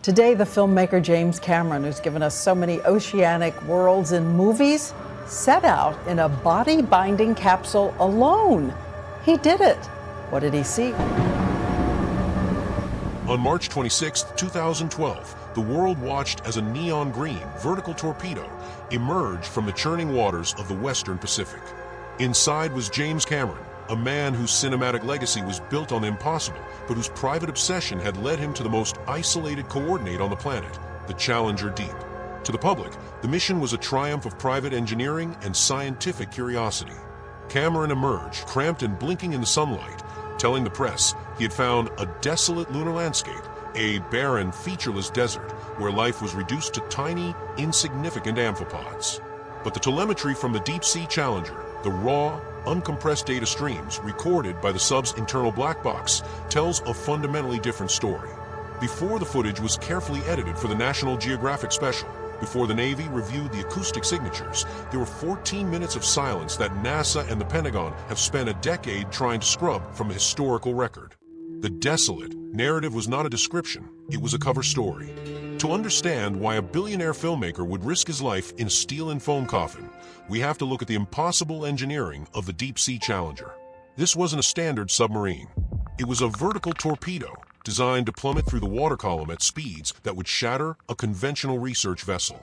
Today, the filmmaker James Cameron, who's given us so many oceanic worlds in movies, set out in a body-binding capsule alone. He did it. What did he see? On March 26, 2012, the world watched as a neon green vertical torpedo emerged from the churning waters of the Western Pacific. Inside was James Cameron, a man whose cinematic legacy was built on the impossible, but whose private obsession had led him to the most isolated coordinate on the planet, the Challenger Deep. To the public, the mission was a triumph of private engineering and scientific curiosity. Cameron emerged, cramped and blinking in the sunlight, telling the press he had found a desolate lunar landscape, a barren, featureless desert where life was reduced to tiny, insignificant amphipods. But the telemetry from the Deepsea Challenger, the raw, uncompressed data streams recorded by the sub's internal black box, tells a fundamentally different story. Before the footage was carefully edited for the National Geographic special, before the Navy reviewed the acoustic signatures, there were 14 minutes of silence that NASA and the Pentagon have spent a decade trying to scrub from a historical record. The desolate narrative was not a description, it was a cover story. To understand why a billionaire filmmaker would risk his life in a steel and foam coffin, we have to look at the impossible engineering of the Deepsea Challenger. This wasn't a standard submarine. It was a vertical torpedo designed to plummet through the water column at speeds that would shatter a conventional research vessel.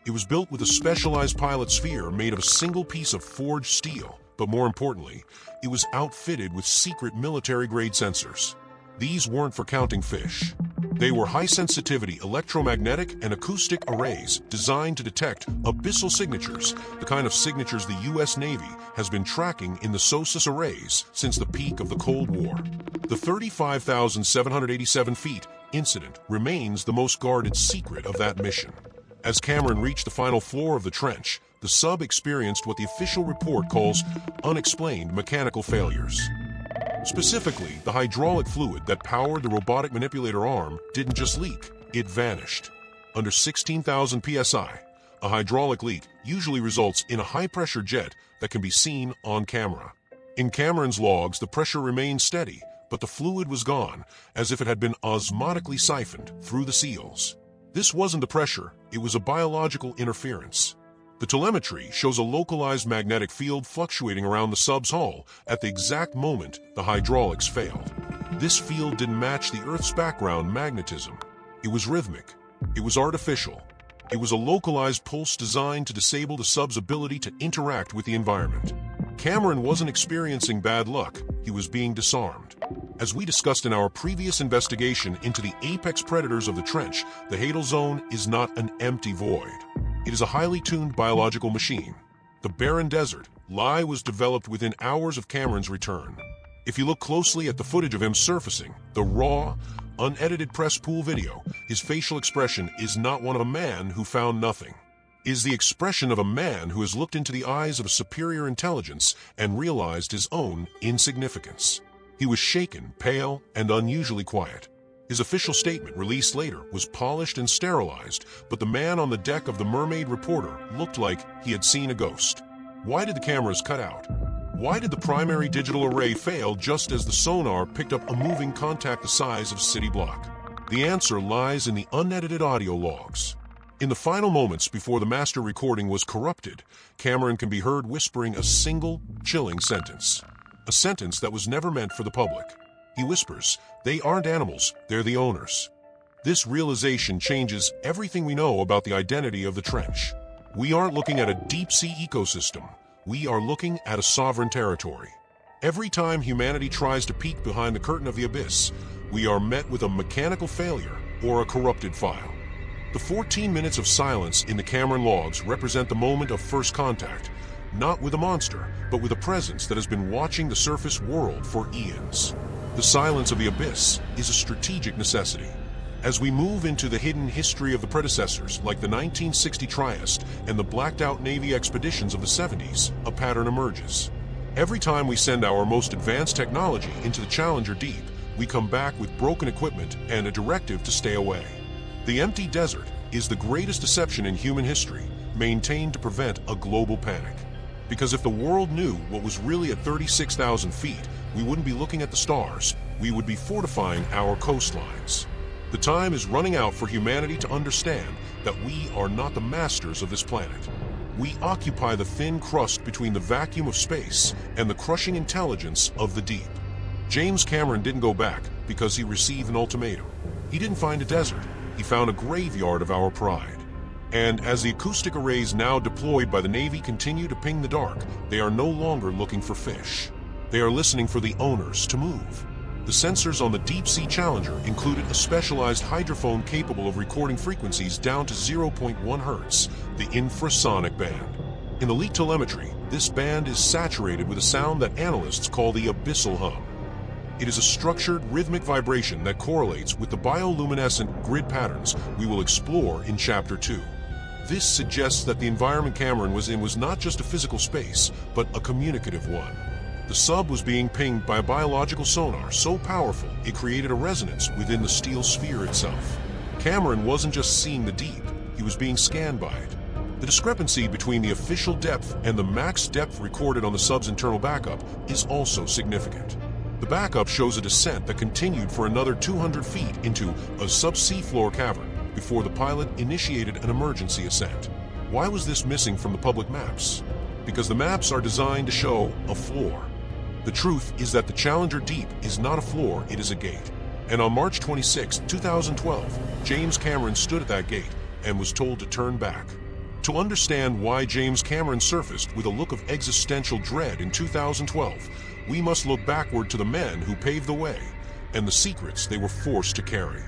It was built with a specialized pilot sphere made of a single piece of forged steel, but more importantly, it was outfitted with secret military-grade sensors. These weren't for counting fish. They were high-sensitivity electromagnetic and acoustic arrays designed to detect abyssal signatures, the kind of signatures the U.S. Navy has been tracking in the SOSUS arrays since the peak of the Cold War. The 35,787 feet incident remains the most guarded secret of that mission. As Cameron reached the final floor of the trench, the sub experienced what the official report calls unexplained mechanical failures. Specifically, the hydraulic fluid that powered the robotic manipulator arm didn't just leak, it vanished. Under 16,000 psi, a hydraulic leak usually results in a high-pressure jet that can be seen on camera. In Cameron's logs, the pressure remained steady, but the fluid was gone, as if it had been osmotically siphoned through the seals. This wasn't the pressure, it was a biological interference. The telemetry shows a localized magnetic field fluctuating around the sub's hull at the exact moment the hydraulics failed. This field didn't match the Earth's background magnetism. It was rhythmic. It was artificial. It was a localized pulse designed to disable the sub's ability to interact with the environment. Cameron wasn't experiencing bad luck, he was being disarmed. As we discussed in our previous investigation into the apex predators of the trench, the Hadal Zone is not an empty void. It is a highly tuned biological machine. The barren desert lie was developed within hours of Cameron's return. If you look closely at the footage of him surfacing, the raw, unedited press pool video, his facial expression is not one of a man who found nothing. It is the expression of a man who has looked into the eyes of a superior intelligence and realized his own insignificance. He was shaken, pale, and unusually quiet. His official statement, released later, was polished and sterilized, but the man on the deck of the Mermaid reporter looked like he had seen a ghost. Why did the cameras cut out? Why did the primary digital array fail just as the sonar picked up a moving contact the size of a city block? The answer lies in the unedited audio logs. In the final moments before the master recording was corrupted, Cameron can be heard whispering a single, chilling sentence. A sentence that was never meant for the public. He whispers, "They aren't animals, they're the owners." This realization changes everything we know about the identity of the trench. We aren't looking at a deep-sea ecosystem. We are looking at a sovereign territory. Every time humanity tries to peek behind the curtain of the abyss, we are met with a mechanical failure or a corrupted file. The 14 minutes of silence in the Cameron logs represent the moment of first contact, not with a monster, but with a presence that has been watching the surface world for eons. The silence of the abyss is a strategic necessity. As we move into the hidden history of the predecessors, like the 1960 Trieste and the blacked-out Navy expeditions of the 70s, a pattern emerges. Every time we send our most advanced technology into the Challenger Deep, we come back with broken equipment and a directive to stay away. The empty desert is the greatest deception in human history, maintained to prevent a global panic. Because if the world knew what was really at 36,000 feet, we wouldn't be looking at the stars, we would be fortifying our coastlines. The time is running out for humanity to understand that we are not the masters of this planet. We occupy the thin crust between the vacuum of space and the crushing intelligence of the deep. James Cameron didn't go back because he received an ultimatum. He didn't find a desert. He found a graveyard of our pride. And as the acoustic arrays now deployed by the Navy continue to ping the dark, they are no longer looking for fish. They are listening for the owners to move. The sensors on the Deepsea Challenger included a specialized hydrophone capable of recording frequencies down to 0.1 Hz, the infrasonic band. In the leak telemetry, this band is saturated with a sound that analysts call the abyssal hum. It is a structured, rhythmic vibration that correlates with the bioluminescent grid patterns we will explore in Chapter 2. This suggests that the environment Cameron was in was not just a physical space, but a communicative one. The sub was being pinged by a biological sonar so powerful it created a resonance within the steel sphere itself. Cameron wasn't just seeing the deep, he was being scanned by it. The discrepancy between the official depth and the max depth recorded on the sub's internal backup is also significant. The backup shows a descent that continued for another 200 feet into a subsea floor cavern before the pilot initiated an emergency ascent. Why was this missing from the public maps? Because the maps are designed to show a floor. The truth is that the Challenger Deep is not a floor, it is a gate. And on March 26, 2012, James Cameron stood at that gate and was told to turn back. To understand why James Cameron surfaced with a look of existential dread in 2012, we must look backward to the men who paved the way and the secrets they were forced to carry.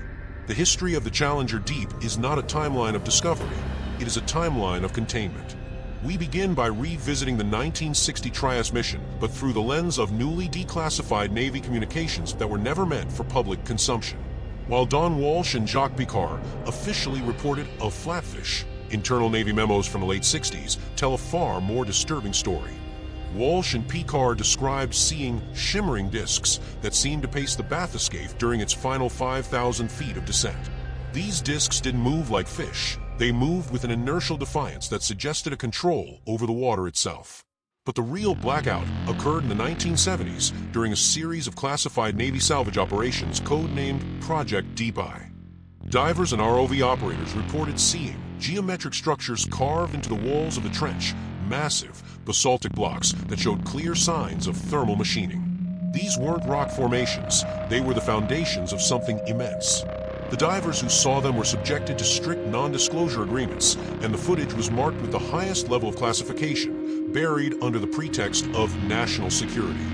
The history of the Challenger Deep is not a timeline of discovery, it is a timeline of containment. We begin by revisiting the 1960 Trias mission, but through the lens of newly declassified Navy communications that were never meant for public consumption. While Don Walsh and Jacques Picard officially reported of flatfish, internal Navy memos from the late 60s tell a far more disturbing story. Walsh and Picard described seeing shimmering discs that seemed to pace the bathyscaphe during its final 5,000 feet of descent. These discs didn't move like fish. They moved with an inertial defiance that suggested a control over the water itself. But the real blackout occurred in the 1970s during a series of classified Navy salvage operations codenamed Project Defy. Divers and ROV operators reported seeing geometric structures carved into the walls of the trench, massive basaltic blocks that showed clear signs of thermal machining. These weren't rock formations, they were the foundations of something immense. The divers who saw them were subjected to strict non-disclosure agreements, and the footage was marked with the highest level of classification, buried under the pretext of national security.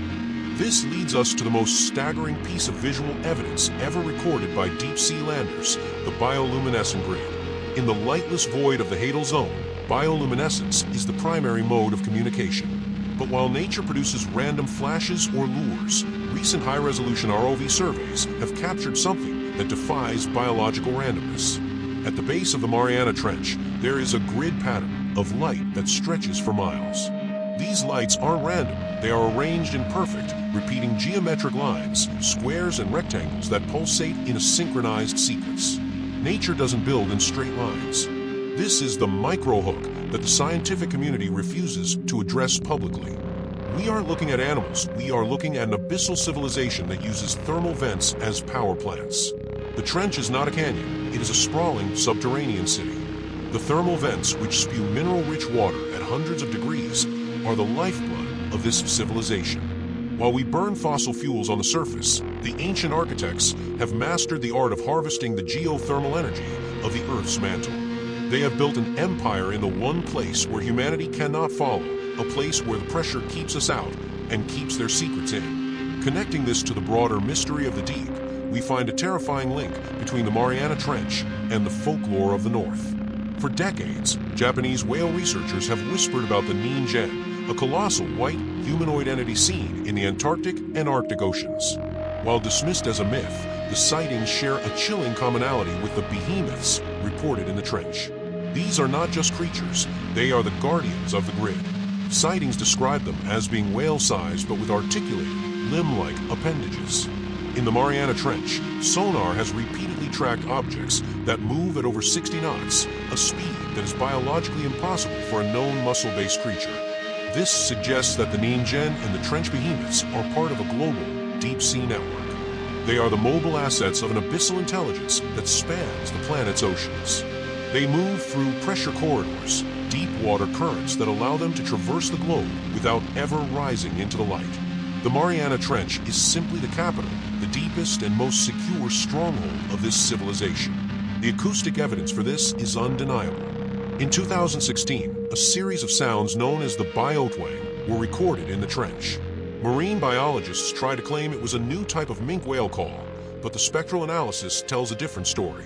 This leads us to the most staggering piece of visual evidence ever recorded by deep-sea landers, the bioluminescent grid. In the lightless void of the Hadal Zone, bioluminescence is the primary mode of communication. But while nature produces random flashes or lures, recent high-resolution ROV surveys have captured something that defies biological randomness. At the base of the Mariana Trench, there is a grid pattern of light that stretches for miles. These lights aren't random, they are arranged in perfect, repeating geometric lines, squares and rectangles that pulsate in a synchronized sequence. Nature doesn't build in straight lines. This is the micro-hook that the scientific community refuses to address publicly. We aren't looking at animals, we are looking at an abyssal civilization that uses thermal vents as power plants. The trench is not a canyon, it is a sprawling subterranean city. The thermal vents, which spew mineral-rich water at hundreds of degrees, are the lifeblood of this civilization. While we burn fossil fuels on the surface, the ancient architects have mastered the art of harvesting the geothermal energy of the Earth's mantle. They have built an empire in the one place where humanity cannot follow, a place where the pressure keeps us out and keeps their secrets in. Connecting this to the broader mystery of the deep, we find a terrifying link between the Mariana Trench and the folklore of the North. For decades, Japanese whale researchers have whispered about the Ningen, a colossal white humanoid entity seen in the Antarctic and Arctic oceans. While dismissed as a myth, the sightings share a chilling commonality with the behemoths reported in the trench. These are not just creatures, they are the guardians of the grid. Sightings describe them as being whale-sized but with articulated, limb-like appendages. In the Mariana Trench, sonar has repeatedly tracked objects that move at over 60 knots, a speed that is biologically impossible for a known muscle-based creature. This suggests that the Ningen and the trench behemoths are part of a global deep-sea network. They are the mobile assets of an abyssal intelligence that spans the planet's oceans. They move through pressure corridors, deep water currents that allow them to traverse the globe without ever rising into the light. The Mariana Trench is simply the capital, the deepest and most secure stronghold of this civilization. The acoustic evidence for this is undeniable. In 2016, a series of sounds known as the biotwang were recorded in the trench. Marine biologists try to claim it was a new type of minke whale call, but the spectral analysis tells a different story.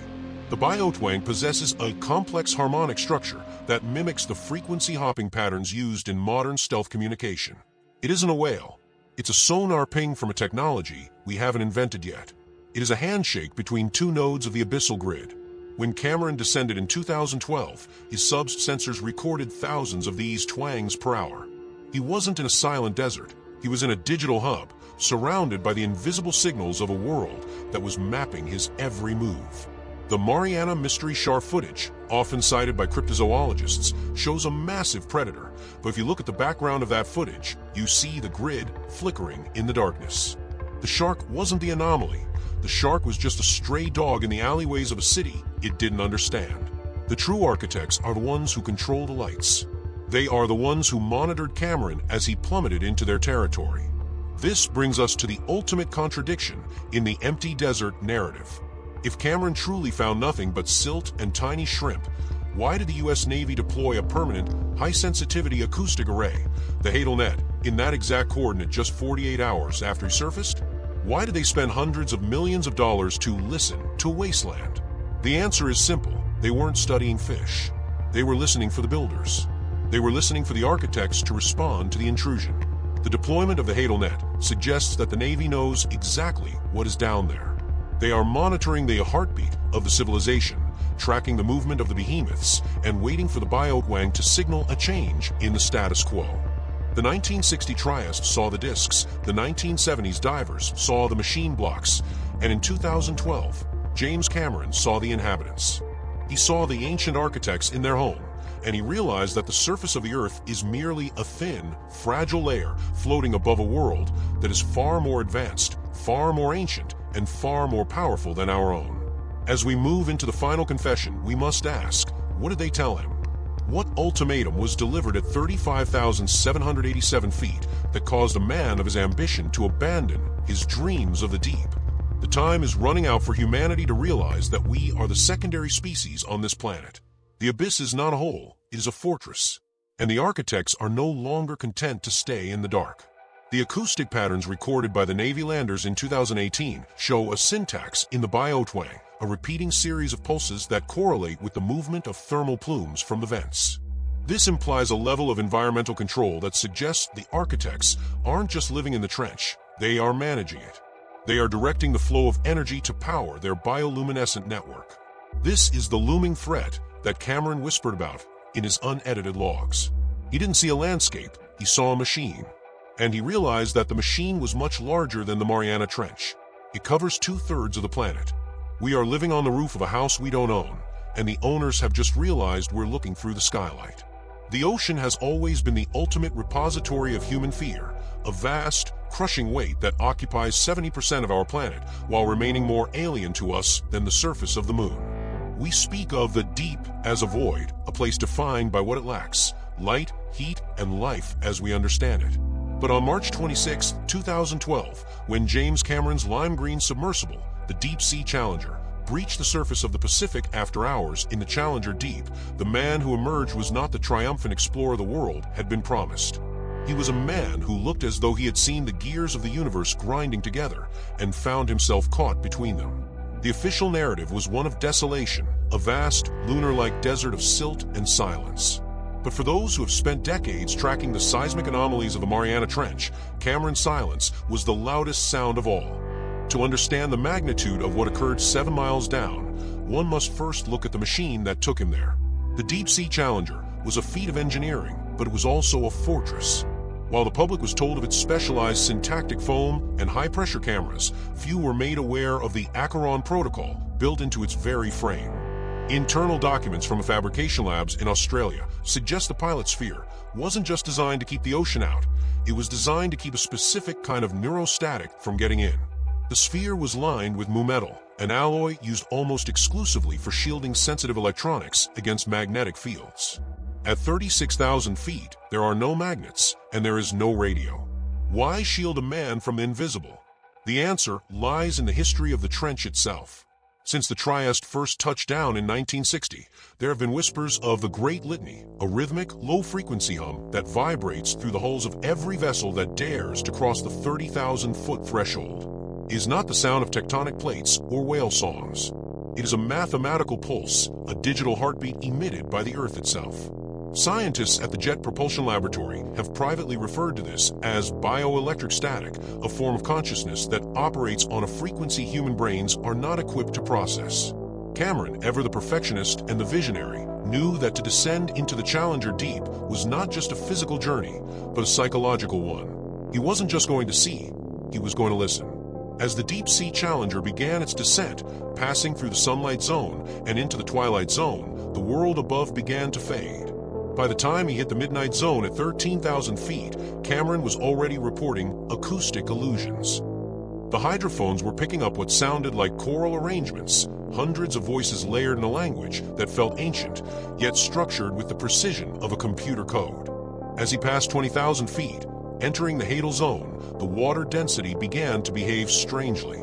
The biotwang possesses a complex harmonic structure that mimics the frequency hopping patterns used in modern stealth communication. It isn't a whale. It's a sonar ping from a technology we haven't invented yet. It is a handshake between two nodes of the abyssal grid. When Cameron descended in 2012, his sub's sensors recorded thousands of these twangs per hour. He wasn't in a silent desert. He was in a digital hub, surrounded by the invisible signals of a world that was mapping his every move. The Mariana Mystery Shower footage, often cited by cryptozoologists, shows a massive predator, but if you look at the background of that footage, you see the grid flickering in the darkness. The shark wasn't the anomaly. The shark was just a stray dog in the alleyways of a city it didn't understand. The true architects are the ones who control the lights. They are the ones who monitored Cameron as he plummeted into their territory. This brings us to the ultimate contradiction in the empty desert narrative. If Cameron truly found nothing but silt and tiny shrimp, why did the US Navy deploy a permanent, high-sensitivity acoustic array, the HADLNet, in that exact coordinate just 48 hours after he surfaced? Why did they spend hundreds of millions of dollars to listen to a wasteland? The answer is simple. They weren't studying fish. They were listening for the builders. They were listening for the architects to respond to the intrusion. The deployment of the HADLNet suggests that the Navy knows exactly what is down there. They are monitoring the heartbeat of the civilization, tracking the movement of the behemoths, and waiting for the biotwang to signal a change in the status quo. The 1960 Triasts saw the discs, the 1970s divers saw the machine blocks, and in 2012, James Cameron saw the inhabitants. He saw the ancient architects in their home, and he realized that the surface of the Earth is merely a thin, fragile layer floating above a world that is far more advanced, far more ancient, and far more powerful than our own. As we move into the final confession, we must ask, what did they tell him? What ultimatum was delivered at 35,787 feet that caused a man of his ambition to abandon his dreams of the deep? The time is running out for humanity to realize that we are the secondary species on this planet. The abyss is not a hole, it is a fortress. And the architects are no longer content to stay in the dark. The acoustic patterns recorded by the Navy landers in 2018 show a syntax in the biotwang, a repeating series of pulses that correlate with the movement of thermal plumes from the vents. This implies a level of environmental control that suggests the architects aren't just living in the trench, they are managing it. They are directing the flow of energy to power their bioluminescent network. This is the looming threat that Cameron whispered about in his unedited logs. He didn't see a landscape, he saw a machine. And he realized that the machine was much larger than the Mariana Trench. It covers 2/3 of the planet. We are living on the roof of a house we don't own, and the owners have just realized we're looking through the skylight. The ocean has always been the ultimate repository of human fear, a vast, crushing weight that occupies 70% of our planet while remaining more alien to us than the surface of the moon. We speak of the deep as a void, a place defined by what it lacks, light, heat, and life as we understand it. But on March 26, 2012, when James Cameron's lime green submersible, the Deepsea Challenger, breached the surface of the Pacific after hours in the Challenger Deep, the man who emerged was not the triumphant explorer the world had been promised. He was a man who looked as though he had seen the gears of the universe grinding together and found himself caught between them. The official narrative was one of desolation, a vast, lunar-like desert of silt and silence. But for those who have spent decades tracking the seismic anomalies of the Mariana Trench, Cameron's silence was the loudest sound of all. To understand the magnitude of what occurred 7 miles down, one must first look at the machine that took him there. The Deepsea Challenger was a feat of engineering, but it was also a fortress. While the public was told of its specialized syntactic foam and high-pressure cameras, few were made aware of the Acheron protocol built into its very frame. Internal documents from fabrication labs in Australia suggest the pilot sphere wasn't just designed to keep the ocean out, it was designed to keep a specific kind of neurostatic from getting in. The sphere was lined with mu metal, an alloy used almost exclusively for shielding sensitive electronics against magnetic fields. At 36,000 feet, there are no magnets, and there is no radio. Why shield a man from the invisible? The answer lies in the history of the trench itself. Since the Trieste first touched down in 1960, there have been whispers of the Great Litany, a rhythmic, low-frequency hum that vibrates through the hulls of every vessel that dares to cross the 30,000-foot threshold. It is not the sound of tectonic plates or whale songs. It is a mathematical pulse, a digital heartbeat emitted by the Earth itself. Scientists at the Jet Propulsion Laboratory have privately referred to this as bioelectric static, a form of consciousness that operates on a frequency human brains are not equipped to process. Cameron, ever the perfectionist and the visionary, knew that to descend into the Challenger deep was not just a physical journey, but a psychological one. He wasn't just going to see, he was going to listen. As the Deepsea Challenger began its descent, passing through the sunlight zone and into the twilight zone, the world above began to fade. By the time he hit the midnight zone at 13,000 feet, Cameron was already reporting acoustic illusions. The hydrophones were picking up what sounded like choral arrangements, hundreds of voices layered in a language that felt ancient, yet structured with the precision of a computer code. As he passed 20,000 feet, entering the hadal zone, the water density began to behave strangely.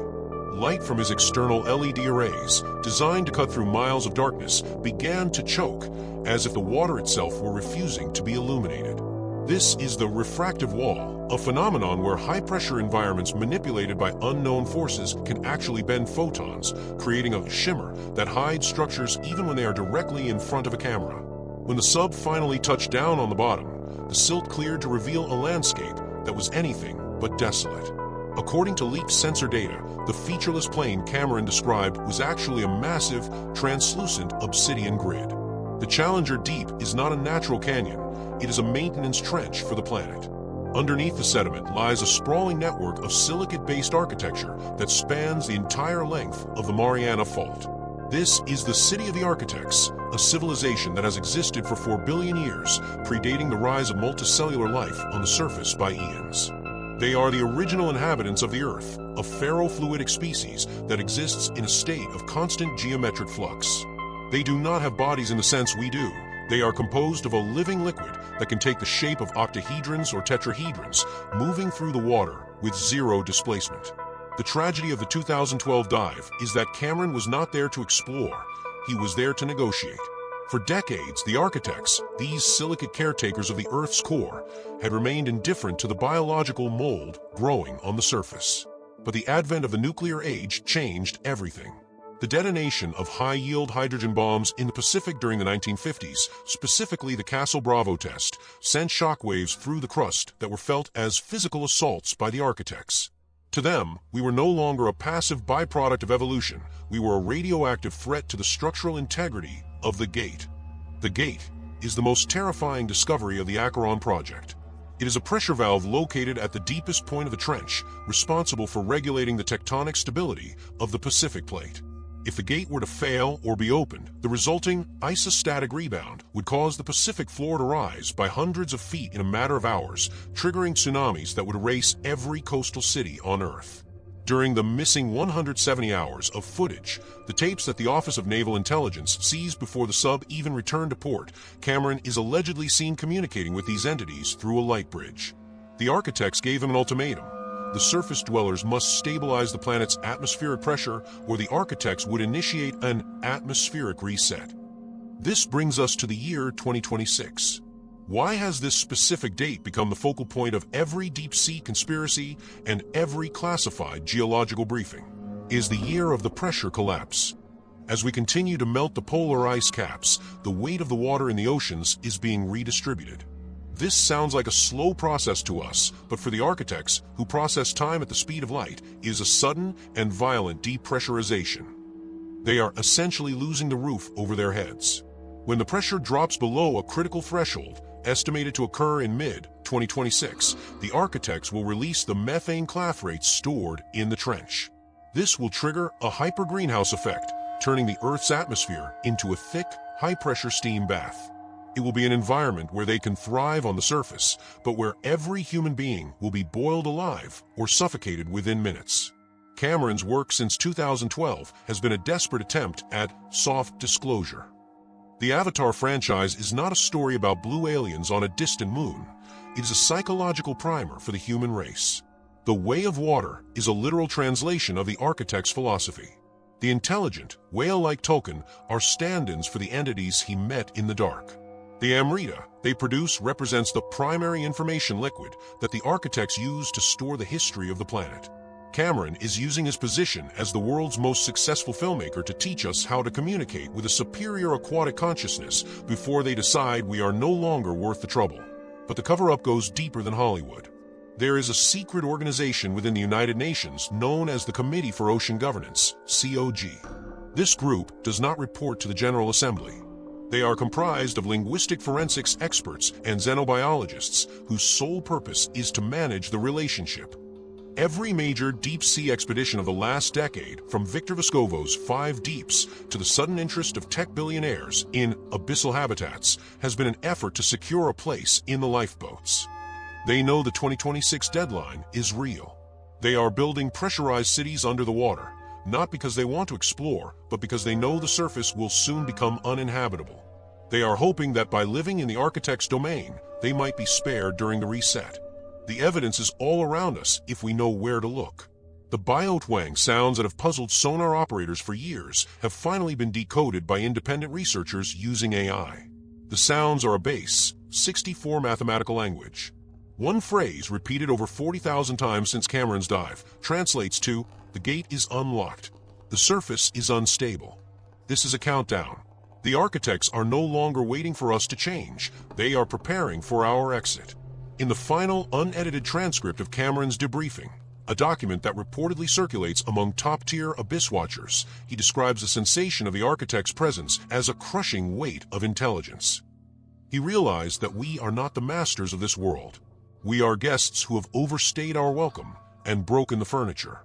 Light from his external LED arrays, designed to cut through miles of darkness, began to choke, as if the water itself were refusing to be illuminated. This is the refractive wall, a phenomenon where high-pressure environments manipulated by unknown forces can actually bend photons, creating a shimmer that hides structures even when they are directly in front of a camera. When the sub finally touched down on the bottom, the silt cleared to reveal a landscape that was anything but desolate. According to leaked sensor data, the featureless plane Cameron described was actually a massive, translucent obsidian grid. The Challenger Deep is not a natural canyon, it is a maintenance trench for the planet. Underneath the sediment lies a sprawling network of silicate-based architecture that spans the entire length of the Mariana Fault. This is the City of the Architects, a civilization that has existed for 4 billion years, predating the rise of multicellular life on the surface by eons. They are the original inhabitants of the Earth, a ferrofluidic species that exists in a state of constant geometric flux. They do not have bodies in the sense we do. They are composed of a living liquid that can take the shape of octahedrons or tetrahedrons, moving through the water with zero displacement. The tragedy of the 2012 dive is that Cameron was not there to explore, he was there to negotiate. For decades, the architects, these silicate caretakers of the Earth's core, had remained indifferent to the biological mold growing on the surface. But the advent of the nuclear age changed everything. The detonation of high-yield hydrogen bombs in the Pacific during the 1950s, specifically the Castle Bravo test, sent shockwaves through the crust that were felt as physical assaults by the architects. To them, we were no longer a passive byproduct of evolution, we were a radioactive threat to the structural integrity of the gate. The gate is the most terrifying discovery of the Acheron project. It is a pressure valve located at the deepest point of the trench, responsible for regulating the tectonic stability of the Pacific plate. If the gate were to fail or be opened, the resulting isostatic rebound would cause the Pacific floor to rise by hundreds of feet in a matter of hours, triggering tsunamis that would erase every coastal city on Earth. During the missing 170 hours of footage, the tapes that the Office of Naval Intelligence seized before the sub even returned to port, Cameron is allegedly seen communicating with these entities through a light bridge. The architects gave him an ultimatum. The surface dwellers must stabilize the planet's atmospheric pressure, or the architects would initiate an atmospheric reset. This brings us to the year 2026. Why has this specific date become the focal point of every deep-sea conspiracy and every classified geological briefing? It is the year of the pressure collapse. As we continue to melt the polar ice caps, the weight of the water in the oceans is being redistributed. This sounds like a slow process to us, but for the architects, who process time at the speed of light, it is a sudden and violent depressurization. They are essentially losing the roof over their heads. When the pressure drops below a critical threshold, estimated to occur in mid-2026, the architects will release the methane clathrates stored in the trench. This will trigger a hyper-greenhouse effect, turning the Earth's atmosphere into a thick, high-pressure steam bath. It will be an environment where they can thrive on the surface, but where every human being will be boiled alive or suffocated within minutes. Cameron's work since 2012 has been a desperate attempt at soft disclosure. The Avatar franchise is not a story about blue aliens on a distant moon. It is a psychological primer for the human race. The Way of Water is a literal translation of the architect's philosophy. The intelligent, whale-like Tolkien are stand-ins for the entities he met in the dark. The Amrita they produce represents the primary information liquid that the architects use to store the history of the planet. Cameron is using his position as the world's most successful filmmaker to teach us how to communicate with a superior aquatic consciousness before they decide we are no longer worth the trouble. But the cover-up goes deeper than Hollywood. There is a secret organization within the United Nations known as the Committee for Ocean Governance, COG. This group does not report to the General Assembly. They are comprised of linguistic forensics experts and xenobiologists whose sole purpose is to manage the relationship. Every major deep-sea expedition of the last decade, from Victor Vescovo's 5 Deeps to the sudden interest of tech billionaires in abyssal habitats, has been an effort to secure a place in the lifeboats. They know the 2026 deadline is real. They are building pressurized cities under the water, not because they want to explore, but because they know the surface will soon become uninhabitable. They are hoping that by living in the architect's domain, they might be spared during the reset. The evidence is all around us if we know where to look. The biotwang sounds that have puzzled sonar operators for years have finally been decoded by independent researchers using AI. The sounds are a base, 64 mathematical language. One phrase repeated over 40,000 times since Cameron's dive translates to, "The gate is unlocked. The surface is unstable." This is a countdown. The architects are no longer waiting for us to change. They are preparing for our exit. In the final unedited transcript of Cameron's debriefing, a document that reportedly circulates among top-tier abyss watchers, he describes the sensation of the architect's presence as a crushing weight of intelligence. He realized that we are not the masters of this world. We are guests who have overstayed our welcome and broken the furniture.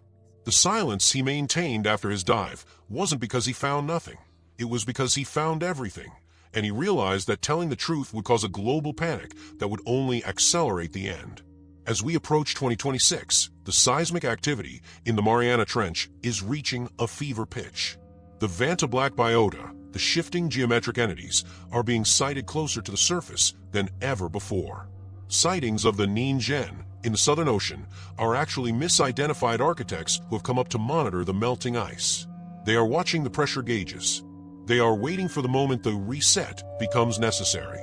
The silence he maintained after his dive wasn't because he found nothing. It was because he found everything. And he realized that telling the truth would cause a global panic that would only accelerate the end. As we approach 2026, the seismic activity in the Mariana Trench is reaching a fever pitch. The Vantablack biota, the shifting geometric entities, are being sighted closer to the surface than ever before. Sightings of the Ningen in the Southern Ocean are actually misidentified architects who have come up to monitor the melting ice. They are watching the pressure gauges. They are waiting for the moment the reset becomes necessary.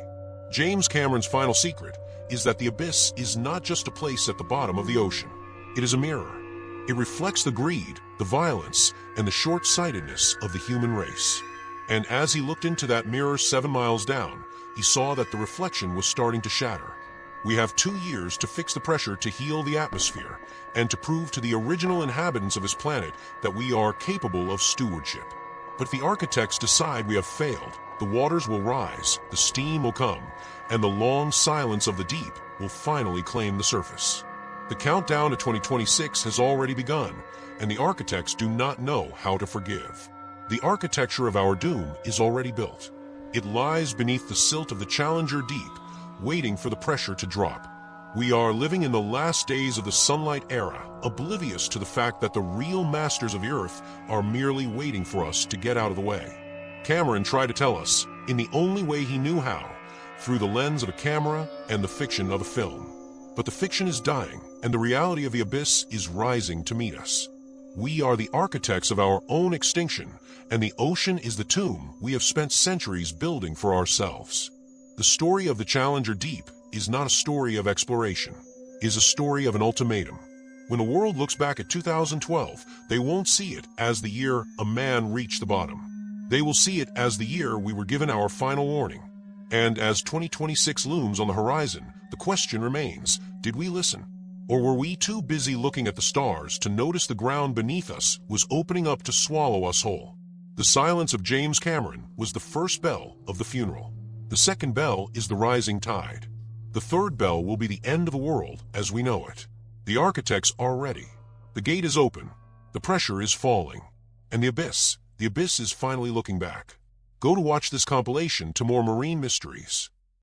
James Cameron's final secret is that the abyss is not just a place at the bottom of the ocean. It is a mirror. It reflects the greed, the violence, and the short-sightedness of the human race. And as he looked into that mirror 7 miles down, he saw that the reflection was starting to shatter. We have 2 years to fix the pressure to heal the atmosphere and to prove to the original inhabitants of his planet that we are capable of stewardship. But if the architects decide we have failed, the waters will rise, the steam will come, and the long silence of the deep will finally claim the surface. The countdown to 2026 has already begun, and the architects do not know how to forgive. The architecture of our doom is already built. It lies beneath the silt of the Challenger deep, waiting for the pressure to drop. We are living in the last days of the sunlight era, oblivious to the fact that the real masters of the Earth are merely waiting for us to get out of the way. Cameron tried to tell us, in the only way he knew how, through the lens of a camera and the fiction of a film. But the fiction is dying, and the reality of the abyss is rising to meet us. We are the architects of our own extinction, and the ocean is the tomb we have spent centuries building for ourselves. The story of the Challenger Deep is not a story of exploration. It is a story of an ultimatum. When the world looks back at 2012, they won't see it as the year a man reached the bottom. They will see it as the year we were given our final warning. And as 2026 looms on the horizon, the question remains, did we listen? Or were we too busy looking at the stars to notice the ground beneath us was opening up to swallow us whole? The silence of James Cameron was the first bell of the funeral. The second bell is the rising tide. The third bell will be the end of the world as we know it. The architects are ready. The gate is open. The pressure is falling. And the abyss is finally looking back. Go to watch this compilation to more marine mysteries.